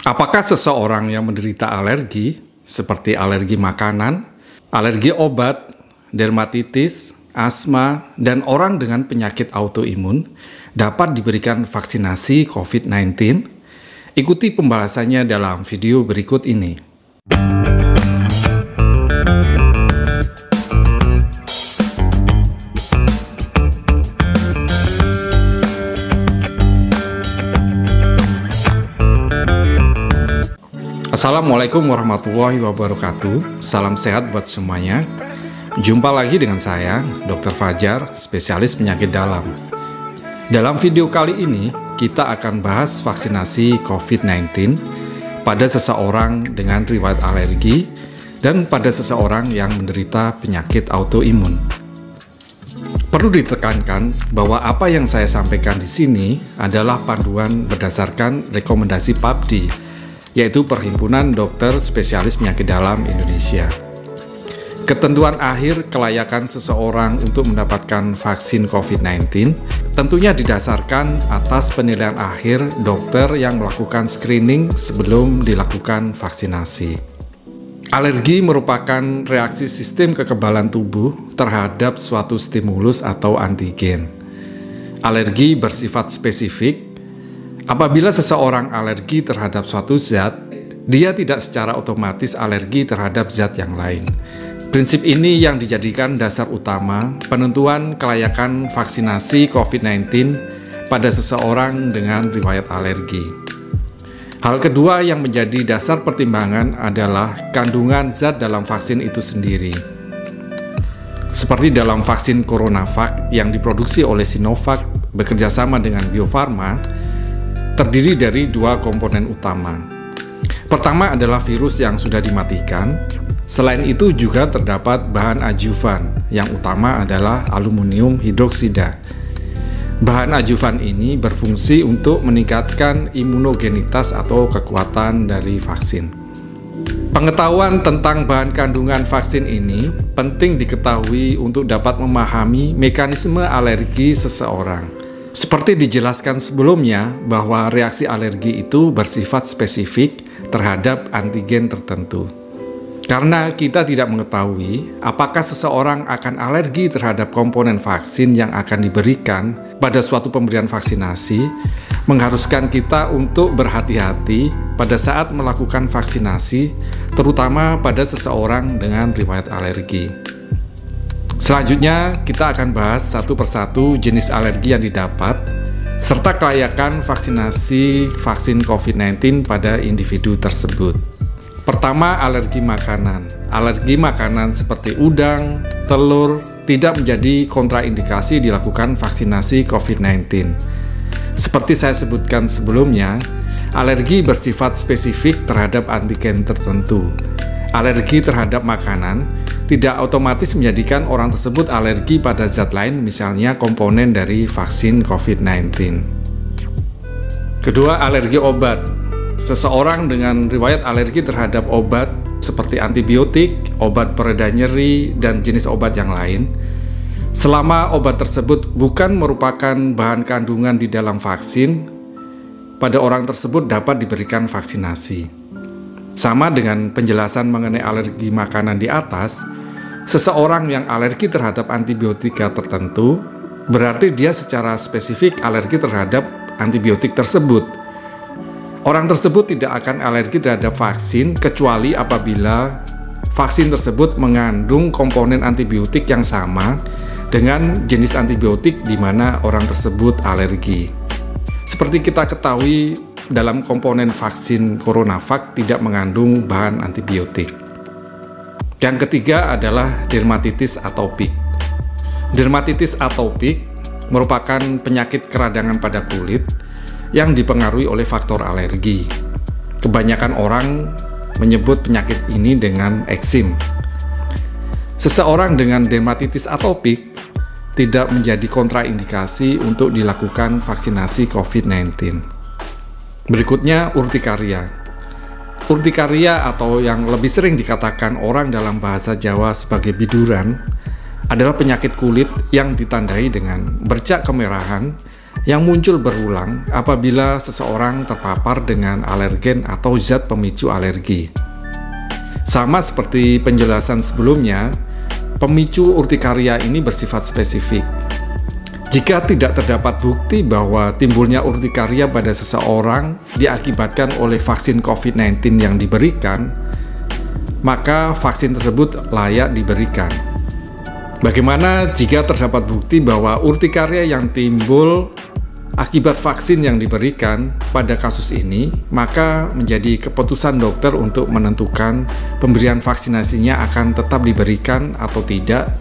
Apakah seseorang yang menderita alergi, seperti alergi makanan, alergi obat, dermatitis, asma, dan orang dengan penyakit autoimun, dapat diberikan vaksinasi COVID-19? Ikuti pembahasannya dalam video berikut ini. Assalamualaikum warahmatullahi wabarakatuh. Salam sehat buat semuanya. Jumpa lagi dengan saya, Dr. Fajar, spesialis penyakit dalam. Dalam video kali ini, kita akan bahas vaksinasi COVID-19 pada seseorang dengan riwayat alergi dan pada seseorang yang menderita penyakit autoimun. Perlu ditekankan bahwa apa yang saya sampaikan di sini adalah panduan berdasarkan rekomendasi PAPDI, yaitu Perhimpunan Dokter Spesialis Penyakit Dalam Indonesia. Ketentuan akhir kelayakan seseorang untuk mendapatkan vaksin COVID-19 tentunya didasarkan atas penilaian akhir dokter yang melakukan screening sebelum dilakukan vaksinasi. Alergi merupakan reaksi sistem kekebalan tubuh terhadap suatu stimulus atau antigen. Alergi bersifat spesifik. Apabila seseorang alergi terhadap suatu zat, dia tidak secara otomatis alergi terhadap zat yang lain. Prinsip ini yang dijadikan dasar utama penentuan kelayakan vaksinasi COVID-19 pada seseorang dengan riwayat alergi. Hal kedua yang menjadi dasar pertimbangan adalah kandungan zat dalam vaksin itu sendiri. Seperti dalam vaksin CoronaVac yang diproduksi oleh Sinovac bekerjasama dengan Bio Farma, terdiri dari dua komponen utama. Pertama adalah virus yang sudah dimatikan. Selain itu juga terdapat bahan adjuvan, yang utama adalah aluminium hidroksida. Bahan adjuvan ini berfungsi untuk meningkatkan imunogenitas atau kekuatan dari vaksin. Pengetahuan tentang bahan kandungan vaksin ini penting diketahui untuk dapat memahami mekanisme alergi seseorang. Seperti dijelaskan sebelumnya bahwa reaksi alergi itu bersifat spesifik terhadap antigen tertentu. Karena kita tidak mengetahui apakah seseorang akan alergi terhadap komponen vaksin yang akan diberikan pada suatu pemberian vaksinasi, mengharuskan kita untuk berhati-hati pada saat melakukan vaksinasi, terutama pada seseorang dengan riwayat alergi. Selanjutnya, kita akan bahas satu persatu jenis alergi yang didapat, serta kelayakan vaksinasi vaksin COVID-19 pada individu tersebut. Pertama, alergi makanan. Alergi makanan seperti udang, telur, tidak menjadi kontraindikasi dilakukan vaksinasi COVID-19. Seperti saya sebutkan sebelumnya, alergi bersifat spesifik terhadap antigen tertentu. Alergi terhadap makanan tidak otomatis menjadikan orang tersebut alergi pada zat lain, misalnya komponen dari vaksin COVID-19. Kedua, alergi obat. Seseorang dengan riwayat alergi terhadap obat seperti antibiotik, obat pereda nyeri, dan jenis obat yang lain, selama obat tersebut bukan merupakan bahan kandungan di dalam vaksin, pada orang tersebut dapat diberikan vaksinasi. Sama dengan penjelasan mengenai alergi makanan di atas, seseorang yang alergi terhadap antibiotika tertentu berarti dia secara spesifik alergi terhadap antibiotik tersebut. Orang tersebut tidak akan alergi terhadap vaksin kecuali apabila vaksin tersebut mengandung komponen antibiotik yang sama dengan jenis antibiotik di mana orang tersebut alergi. Seperti kita ketahui, dalam komponen vaksin CoronaVac tidak mengandung bahan antibiotik. Yang ketiga adalah dermatitis atopik. Dermatitis atopik merupakan penyakit keradangan pada kulit yang dipengaruhi oleh faktor alergi. Kebanyakan orang menyebut penyakit ini dengan eksim. Seseorang dengan dermatitis atopik tidak menjadi kontraindikasi untuk dilakukan vaksinasi COVID-19. Berikutnya, urtikaria. Urtikaria atau yang lebih sering dikatakan orang dalam bahasa Jawa sebagai biduran adalah penyakit kulit yang ditandai dengan bercak kemerahan yang muncul berulang apabila seseorang terpapar dengan alergen atau zat pemicu alergi. Sama seperti penjelasan sebelumnya, pemicu urtikaria ini bersifat spesifik. Jika tidak terdapat bukti bahwa timbulnya urtikaria pada seseorang diakibatkan oleh vaksin COVID-19 yang diberikan, maka vaksin tersebut layak diberikan. Bagaimana jika terdapat bukti bahwa urtikaria yang timbul akibat vaksin yang diberikan pada kasus ini, maka menjadi keputusan dokter untuk menentukan pemberian vaksinasinya akan tetap diberikan atau tidak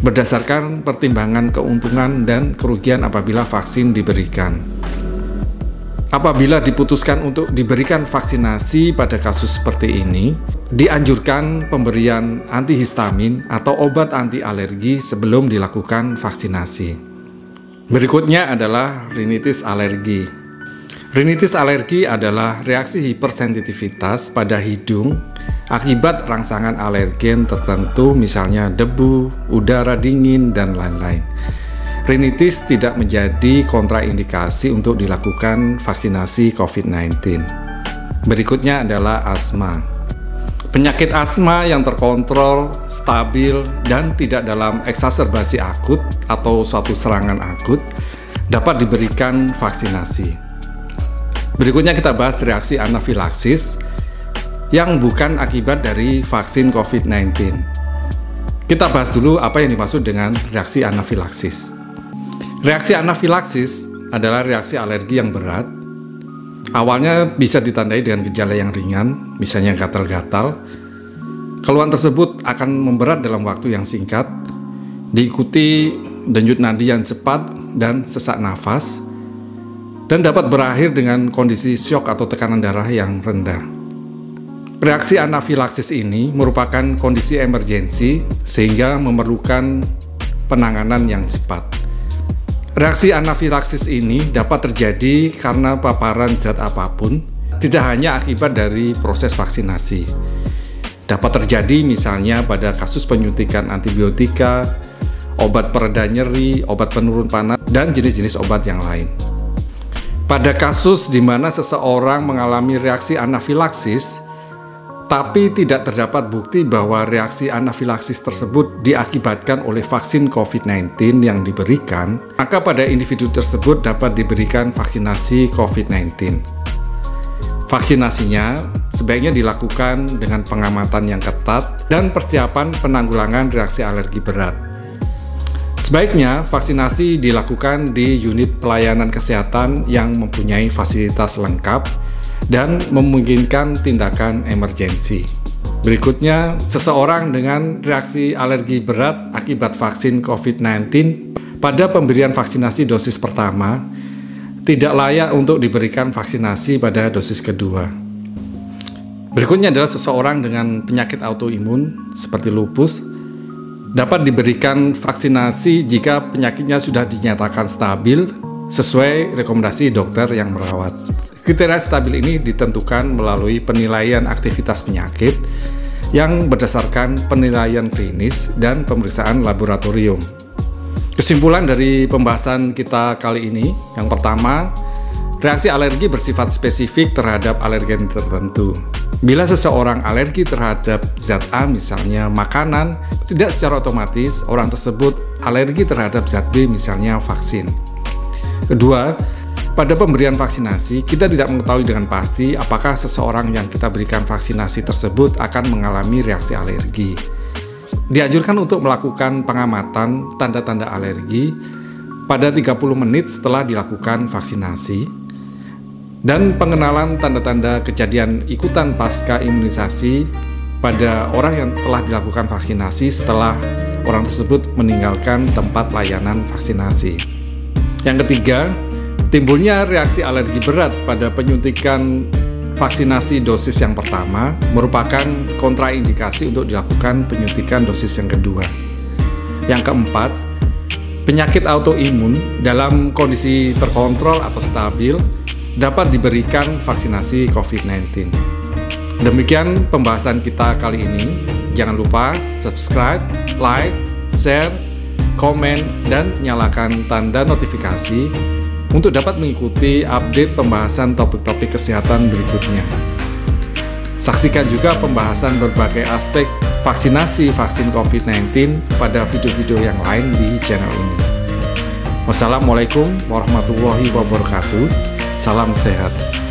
berdasarkan pertimbangan keuntungan dan kerugian apabila vaksin diberikan. Apabila diputuskan untuk diberikan vaksinasi pada kasus seperti ini, dianjurkan pemberian antihistamin atau obat anti alergi sebelum dilakukan vaksinasi. Berikutnya adalah rinitis alergi. Rinitis alergi adalah reaksi hipersensitivitas pada hidung akibat rangsangan alergen tertentu, misalnya debu, udara dingin, dan lain-lain. Rinitis tidak menjadi kontraindikasi untuk dilakukan vaksinasi COVID-19. Berikutnya adalah asma. Penyakit asma yang terkontrol, stabil, dan tidak dalam eksaserbasi akut atau suatu serangan akut dapat diberikan vaksinasi. Berikutnya kita bahas reaksi anafilaksis yang bukan akibat dari vaksin COVID-19. Kita bahas dulu apa yang dimaksud dengan reaksi anafilaksis. Reaksi anafilaksis adalah reaksi alergi yang berat. Awalnya bisa ditandai dengan gejala yang ringan, misalnya gatal-gatal. Keluhan tersebut akan memberat dalam waktu yang singkat, diikuti denyut nadi yang cepat dan sesak nafas, dan dapat berakhir dengan kondisi syok atau tekanan darah yang rendah. Reaksi anafilaksis ini merupakan kondisi emergensi sehingga memerlukan penanganan yang cepat. Reaksi anafilaksis ini dapat terjadi karena paparan zat apapun, tidak hanya akibat dari proses vaksinasi. Dapat terjadi misalnya pada kasus penyuntikan antibiotika, obat pereda nyeri, obat penurun panas, dan jenis-jenis obat yang lain. Pada kasus di mana seseorang mengalami reaksi anafilaksis, tapi tidak terdapat bukti bahwa reaksi anafilaksis tersebut diakibatkan oleh vaksin COVID-19 yang diberikan, maka pada individu tersebut dapat diberikan vaksinasi COVID-19. Vaksinasinya sebaiknya dilakukan dengan pengamatan yang ketat dan persiapan penanggulangan reaksi alergi berat. Sebaiknya vaksinasi dilakukan di unit pelayanan kesehatan yang mempunyai fasilitas lengkap dan memungkinkan tindakan emergensi. Berikutnya, seseorang dengan reaksi alergi berat akibat vaksin COVID-19 pada pemberian vaksinasi dosis pertama tidak layak untuk diberikan vaksinasi pada dosis kedua. Berikutnya adalah seseorang dengan penyakit autoimun seperti lupus dapat diberikan vaksinasi jika penyakitnya sudah dinyatakan stabil sesuai rekomendasi dokter yang merawat. Kriteria stabil ini ditentukan melalui penilaian aktivitas penyakit yang berdasarkan penilaian klinis dan pemeriksaan laboratorium. Kesimpulan dari pembahasan kita kali ini, yang pertama, reaksi alergi bersifat spesifik terhadap alergen tertentu. Bila seseorang alergi terhadap zat A, misalnya makanan, tidak secara otomatis orang tersebut alergi terhadap zat B, misalnya vaksin. Kedua, pada pemberian vaksinasi, kita tidak mengetahui dengan pasti apakah seseorang yang kita berikan vaksinasi tersebut akan mengalami reaksi alergi. Dianjurkan untuk melakukan pengamatan tanda-tanda alergi pada 30 menit setelah dilakukan vaksinasi dan pengenalan tanda-tanda kejadian ikutan pasca imunisasi pada orang yang telah dilakukan vaksinasi setelah orang tersebut meninggalkan tempat layanan vaksinasi. Yang ketiga, timbulnya reaksi alergi berat pada penyuntikan vaksinasi dosis yang pertama merupakan kontraindikasi untuk dilakukan penyuntikan dosis yang kedua. Yang keempat, penyakit autoimun dalam kondisi terkontrol atau stabil dapat diberikan vaksinasi COVID-19. Demikian pembahasan kita kali ini. Jangan lupa subscribe, like, share, komen, dan nyalakan tanda notifikasi untuk dapat mengikuti update pembahasan topik-topik kesehatan berikutnya. Saksikan juga pembahasan berbagai aspek vaksinasi vaksin COVID-19 pada video-video yang lain di channel ini. Wassalamualaikum warahmatullahi wabarakatuh. Salam sehat.